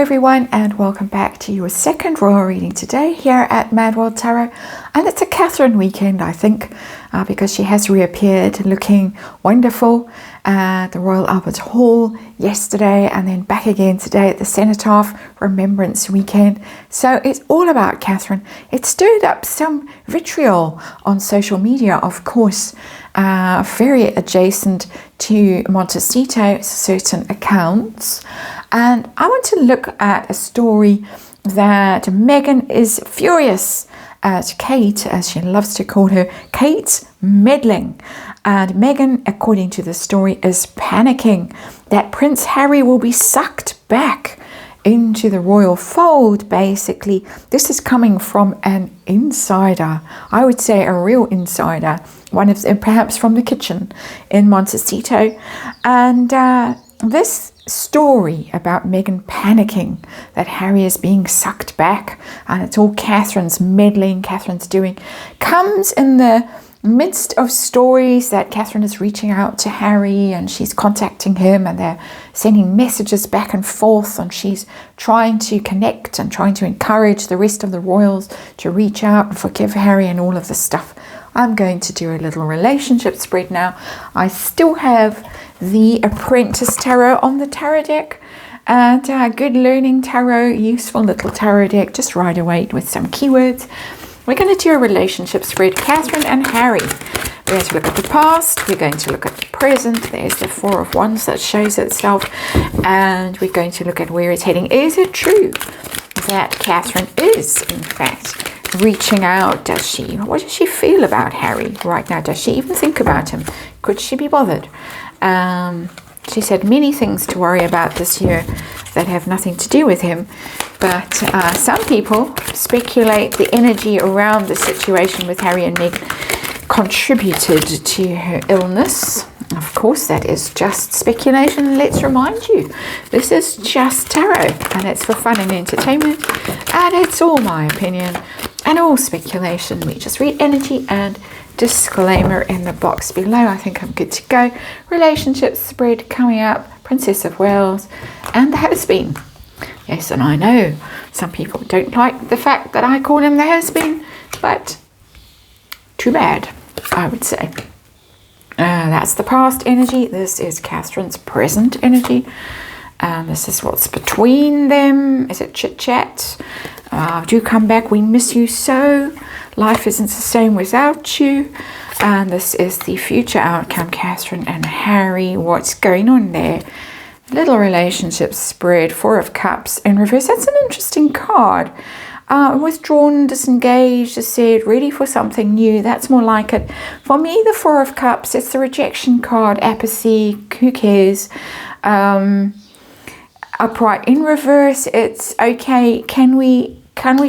everyone, and welcome back to your second royal reading today here at MadWorldTarot. And it's a Catherine weekend, I think, because she has reappeared looking wonderful at the Royal Albert Hall yesterday and then back again today at the Cenotaph Remembrance Weekend. So it's all about Catherine. It stirred up some vitriol on social media, of course, very adjacent to Montecito, certain accounts. And I want to look at a story that Megan is furious at Kate, as she loves to call her, Kate's meddling. And Megan, according to the story, is panicking that Prince Harry will be sucked back into the royal fold, basically. This is coming from an insider, I would say a real insider, one of them perhaps from the kitchen in Montecito. And this story about Meghan panicking that Harry is being sucked back and it's all Catherine's meddling, Catherine's doing, comes in the midst of stories that Catherine is reaching out to Harry and she's contacting him and they're sending messages back and forth, and she's trying to connect and trying to encourage the rest of the royals to reach out and forgive Harry and all of this stuff. I'm going to do a little relationship spread now. I still have the Apprentice Tarot on the tarot deck, and good learning tarot, useful little tarot deck, just right away with some keywords. We're going to do a relationship spread, Catherine and Harry. We're going to look at the past, we're going to look at the present, there's the Four of Wands that shows itself, and we're going to look at where it's heading. Is it true that Catherine is, in fact, reaching out? Does she? What does she feel about Harry right now? Does she even think about him? Could she be bothered? She said many things to worry about this year that have nothing to do with him, but some people speculate the energy around the situation with Harry and Meg contributed to her illness. Of course, that is just speculation. Let's remind you, this is just tarot, and it's for fun and entertainment, and it's all my opinion and all speculation. We just read energy and disclaimer in the box below. I think I'm good to go. Relationship spread coming up, Princess of Wales and the has-been. Yes, and I know some people don't like the fact that I call him the has-been, but too bad, I would say. That's the past energy. This is Catherine's present energy. This is what's between them. Is it chit-chat? Do come back. We miss you so. Life isn't the same without you. And this is the future outcome, Catherine and Harry. What's going on there? Little relationship spread. Four of Cups in reverse. That's an interesting card. Withdrawn, disengaged, as said, ready for something new. That's more like it. For me, the Four of Cups, it's the rejection card, apathy, who cares? Upright in reverse, it's okay, can we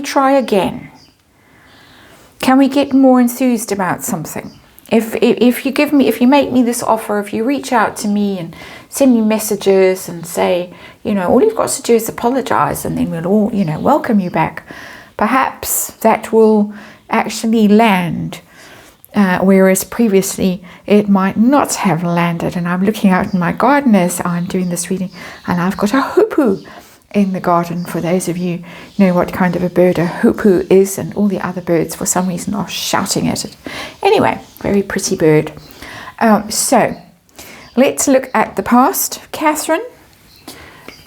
try again? Can we get more enthused about something? If you make me this offer, if you reach out to me and send me messages and say, all you've got to do is apologize and then we'll all, welcome you back. Perhaps that will actually land, whereas previously it might not have landed. And I'm looking out in my garden as I'm doing this reading, and I've got a hoopoe in the garden. For those of you who know what kind of a bird a hoopoe is, and all the other birds for some reason are shouting at it. Anyway, very pretty bird. So let's look at the past, Catherine.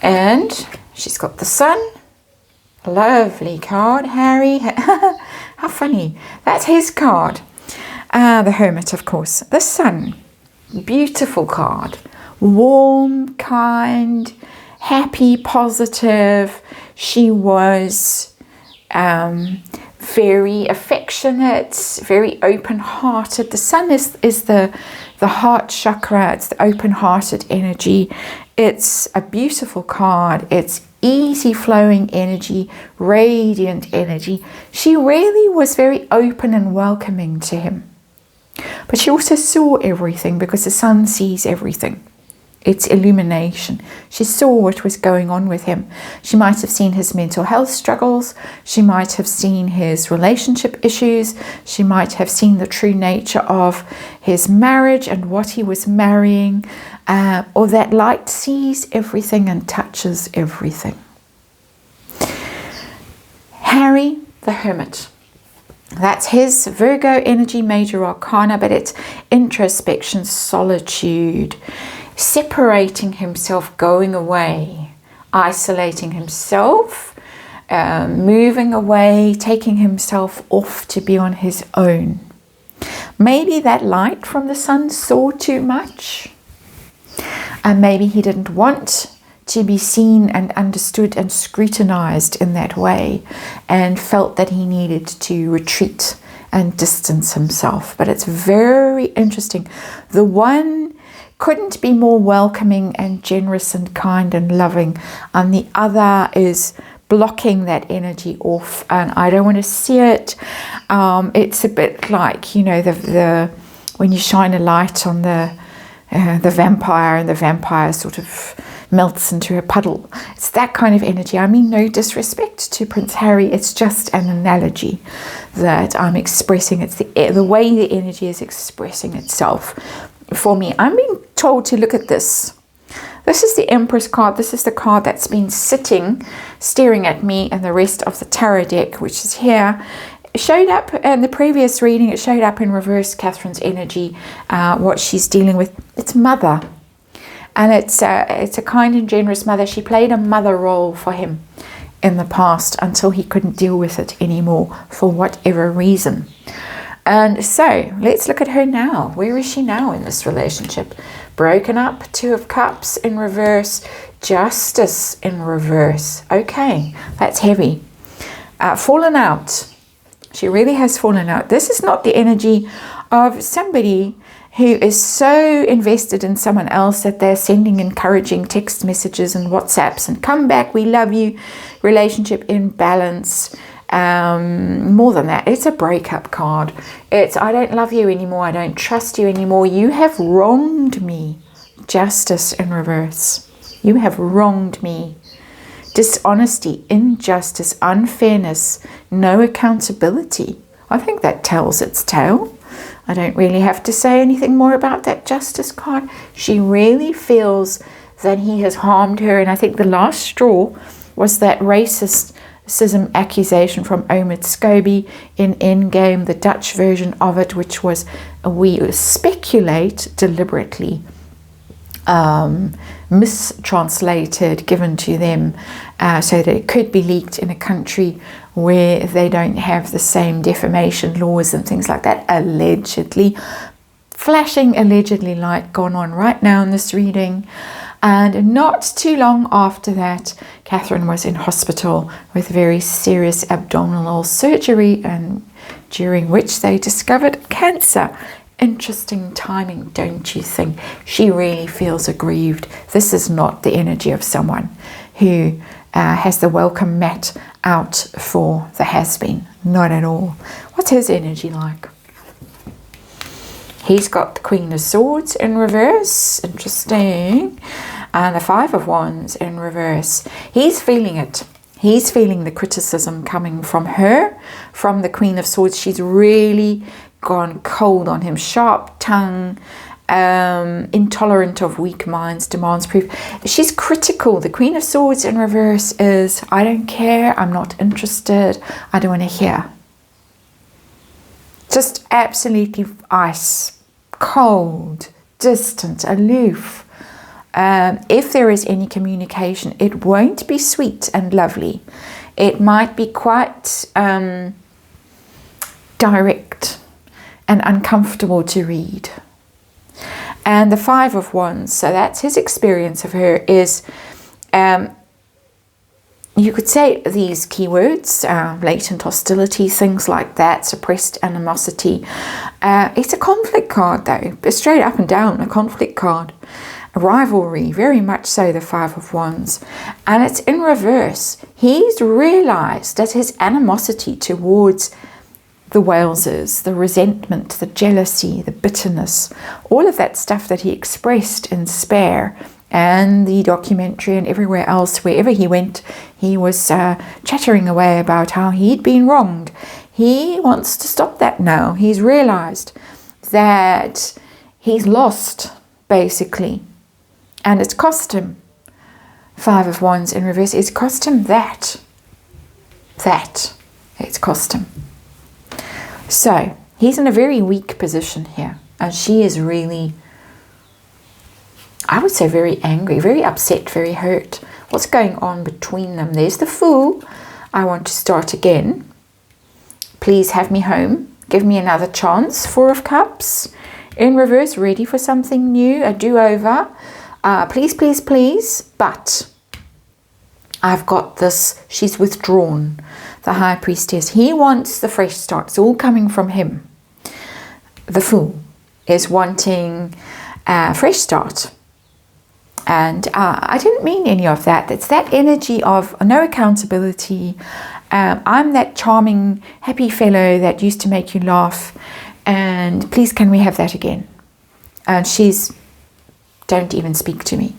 And she's got the Sun. Lovely card, Harry. How funny. That's his card. The Hermit, of course. The Sun. Beautiful card. Warm, kind, happy, positive. She was very affectionate, very open-hearted. The Sun is the heart chakra. It's the open-hearted energy. It's a beautiful card. It's easy flowing energy, radiant energy. She really was very open and welcoming to him. But she also saw everything, because the Sun sees everything. It's illumination. She saw what was going on with him. She might have seen his mental health struggles. She might have seen his relationship issues. She might have seen the true nature of his marriage and what he was marrying. Or that light sees everything and touches everything. Harry the Hermit. That's his Virgo energy, major arcana, but it's introspection, solitude, separating himself, going away, isolating himself, moving away, taking himself off to be on his own. Maybe that light from the sun saw too much, and maybe he didn't want to be seen and understood and scrutinized in that way, and felt that he needed to retreat and distance himself. But it's very interesting. The one couldn't be more welcoming and generous and kind and loving, and the other is blocking that energy off, and I don't want to see it. It's a bit like, you know, the when you shine a light on the vampire, and the vampire sort of melts into a puddle. It's that kind of energy. I mean, no disrespect to Prince Harry. It's just an analogy that I'm expressing. It's the way the energy is expressing itself for me. I'm being told to look at this. This is the Empress card. This is the card that's been sitting, staring at me and the rest of the tarot deck, which is here. It showed up in the previous reading. It showed up in reverse, Catherine's energy, what she's dealing with. It's mother. And it's a kind and generous mother. She played a mother role for him in the past until he couldn't deal with it anymore for whatever reason. And so let's look at her now. Where is she now in this relationship? Broken up, Two of Cups in reverse, Justice in reverse. Okay, that's heavy. Fallen out. She really has fallen out. This is not the energy of somebody who is so invested in someone else that they're sending encouraging text messages and WhatsApps and come back, we love you, relationship in balance. More than that, it's a breakup card. It's I don't love you anymore, I don't trust you anymore, you have wronged me. Justice in reverse. You have wronged me. Dishonesty, injustice, unfairness, no accountability. I think that tells its tale. I don't really have to say anything more about that Justice card. She really feels that he has harmed her, and I think the last straw was that racism accusation from Omid Scobie in Endgame, the Dutch version of it, which was, we speculate, deliberately mistranslated, given to them so that it could be leaked in a country where they don't have the same defamation laws and things like that, allegedly. Flashing allegedly light gone on right now in this reading. And not too long after that, Catherine was in hospital with very serious abdominal surgery, and during which they discovered cancer. Interesting timing, don't you think? She really feels aggrieved. This is not the energy of someone who has the welcome mat out for the has-been. Not at all. What's his energy like? He's got the Queen of Swords in reverse. Interesting. And the Five of Wands in reverse. He's feeling it. He's feeling the criticism coming from her, from the Queen of Swords. She's really gone cold on him. Sharp tongue, intolerant of weak minds, demands proof. She's critical. The Queen of Swords in reverse is, I don't care, I'm not interested, I don't want to hear. Just absolutely ice, cold, distant, aloof. If there is any communication, it won't be sweet and lovely. It might be quite direct and uncomfortable to read. And the Five of Wands, so that's his experience of her, is you could say these keywords, latent hostility, things like that, suppressed animosity. It's a conflict card though, straight up and down, a conflict card. A rivalry, very much so, the Five of Wands. And it's in reverse. He's realised that his animosity towards the Waleses, the resentment, the jealousy, the bitterness, all of that stuff that he expressed in Spare and the documentary and everywhere else, wherever he went, he was chattering away about how he'd been wronged. He wants to stop that now. He's realised that he's lost, basically. And it's cost him. Five of Wands in reverse. It's cost him that. It's cost him. So he's in a very weak position here, and she is really, I would say, very angry, very upset, very hurt. What's going on between them? There's the Fool. I want to start again. Please have me home. Give me another chance. 4 of Cups. In reverse, ready for something new, a do-over. Please, please, please. But I've got this. She's withdrawn. The High Priestess. He wants the fresh start. It's all coming from him. The Fool is wanting a fresh start. And I didn't mean any of that. It's that energy of no accountability. I'm that charming, happy fellow that used to make you laugh. And please, can we have that again? And she's, don't even speak to me.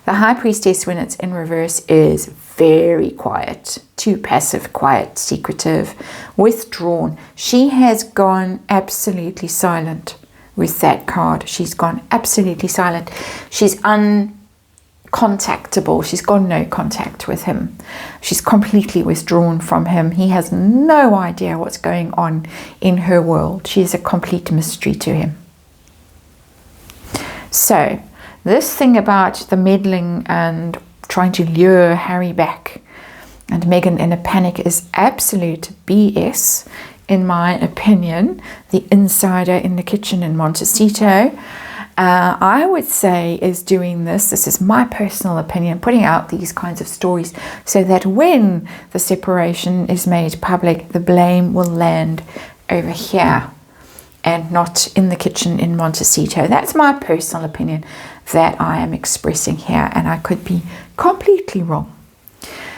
The High Priestess, when it's in reverse, is very quiet. Too passive, quiet, secretive, withdrawn. She has gone absolutely silent. With that card, she's gone absolutely silent. She's uncontactable. She's got no contact with him. She's completely withdrawn from him. He has no idea what's going on in her world. She is a complete mystery to him. So this thing about the meddling and trying to lure Harry back and Meghan in a panic is absolute BS. In my opinion, the insider in the kitchen in Montecito, I would say, is doing this. This is my personal opinion, putting out these kinds of stories so that when the separation is made public, the blame will land over here and not in the kitchen in Montecito. That's my personal opinion that I am expressing here, and I could be completely wrong.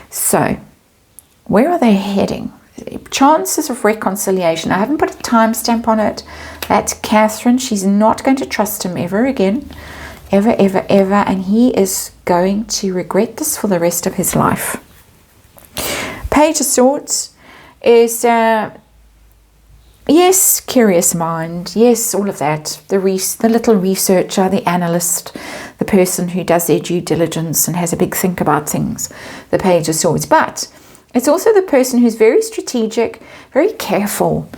So, where are they heading? Chances of reconciliation. I haven't put a timestamp on it. That's Catherine. She's not going to trust him ever again. Ever, ever, ever. And he is going to regret this for the rest of his life. Page of Swords is, yes, curious mind. Yes, all of that. The little researcher, the analyst, the person who does their due diligence and has a big think about things. The Page of Swords. But it's also the person who's very strategic, very careful,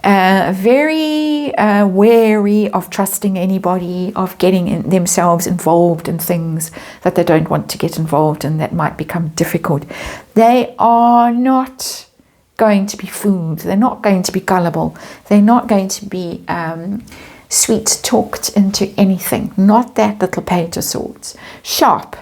very wary of trusting anybody, of getting themselves involved in things that they don't want to get involved in that might become difficult. They are not going to be fooled. They're not going to be gullible. They're not going to be sweet-talked into anything. Not that little Page of Swords. Sharp.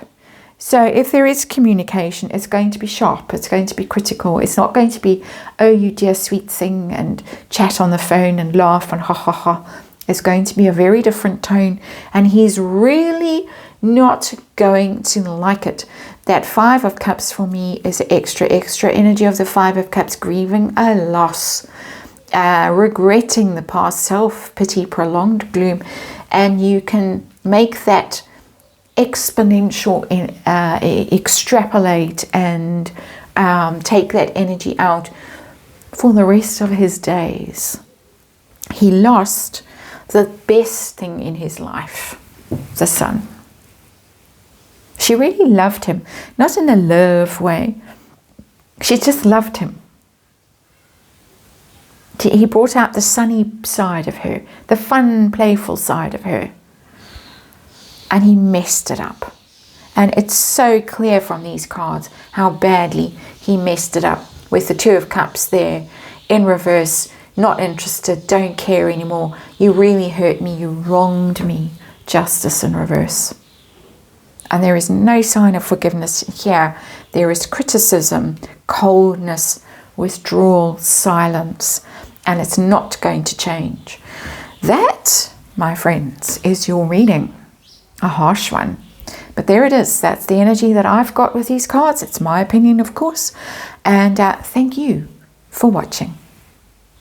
So if there is communication, it's going to be sharp, it's going to be critical. It's not going to be, oh, you dear sweet thing, and chat on the phone and laugh and ha ha ha. It's going to be a very different tone, and he's really not going to like it. That 5 of Cups for me is extra energy of the 5 of Cups, grieving a loss, regretting the past, self-pity, prolonged gloom, and you can make that exponential extrapolate and take that energy out for the rest of his days. He lost the best thing in his life, the son. She really loved him, not in a love way. She just loved him. He brought out the sunny side of her, the fun, playful side of her. And he messed it up. And it's so clear from these cards how badly he messed it up with the 2 of Cups there in reverse, not interested, don't care anymore. You really hurt me, you wronged me. Justice in reverse. And there is no sign of forgiveness here. There is criticism, coldness, withdrawal, silence, and it's not going to change. That, my friends, is your reading. A harsh one, but there it is. That's the energy that I've got with these cards. It's my opinion, of course, and thank you for watching.